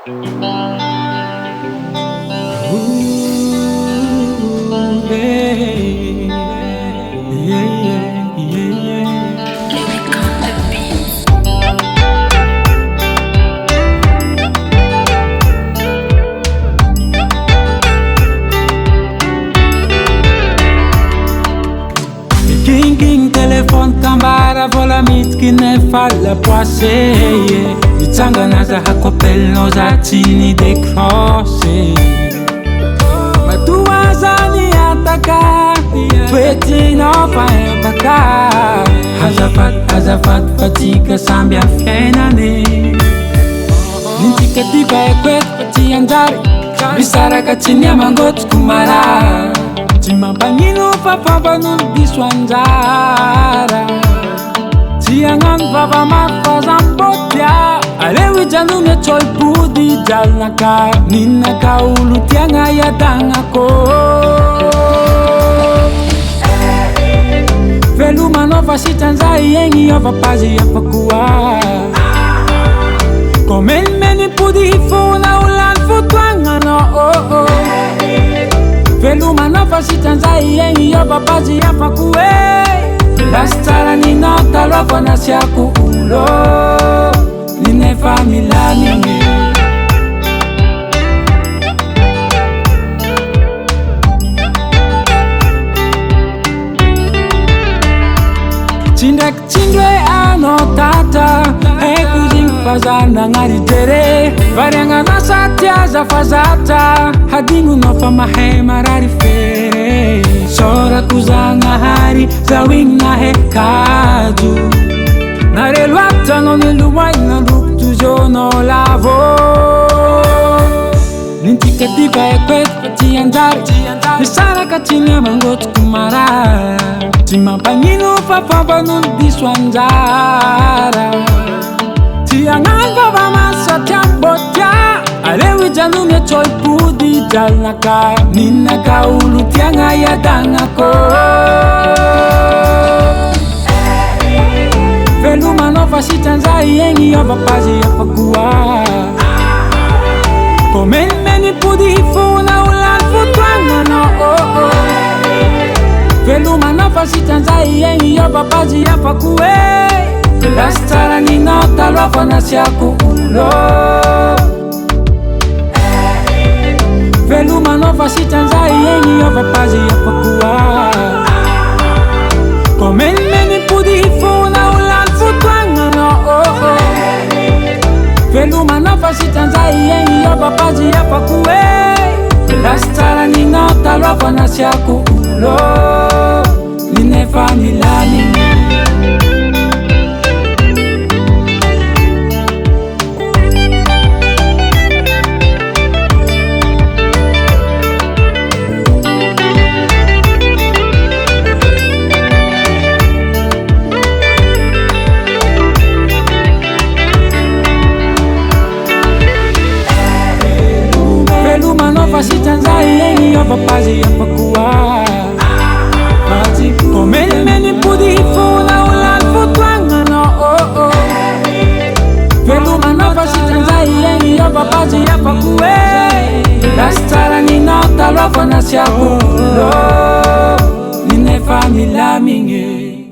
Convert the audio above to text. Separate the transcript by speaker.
Speaker 1: Hey, yeah, yeah.
Speaker 2: Lyric on the beat.
Speaker 1: King telefone kambara vola mitky nefala poase mitsangana zaha kopelno za tsy ny décroché matoa zany ataka toetrinao fa epaka azafady fa tsika samby amin'ny fiainany nintsika ty baekoeto fa tsy anjary misaraka tsy ny amangotsoko marary tsy mampagnino fa fampanolo diso anjara tsy agnano vava mafy fa zambotia aleo ijanony atsoipody jalonaka ninaka olo tiagna iadagnako velomanao fa sitranzay egny avapazy afakoa komenimeny pody fona olany fotoagnanao velomanao fa sitranzay egny avapazy afako lasy tsara ninao taloha fa nasiako olo ninefa milamigny tsindraiky tsindro hoe anao tata haiko zigny fa za nagnary jere variagnanasa tiaza fa zatra hadigninao fa mahay marary fere sorako zagnahary zaho igny nahe kajo nareloatanao nilomaigna loko tojonao lavo nintsika ty baekoeto fa tsy anjary misaraka tsy ny amangotsoko marary tsy mampagnino fa fampanolo diso anjara tsy agnano vava masa tiambotia aleo ijanony atsoipody jalonaka ninaka olo tiagna iadagnako velomanao fa sitranzay egny avapazy afakoa komenimeny pody fona olany fotoagnanao velomanao fa sitranzay egny avapazy afako lasy tsara ninao taloha fa nasiako olo velomanao fa sitranzay egny avapazy afakoa komenimeny pody fona olany fotoagnanao velomanao fa sitranzay egny avapazy afako lasy tsara ninao taloha fa nasiako olo ninefa milamigny fa sitranzay egny avapazy afakoa komenimeny pody fona olany fotoagnanao velomanao fa sitranzay egny avapazy afako lasy tsara ninao taloha fa nasiako olo ninefa milamigny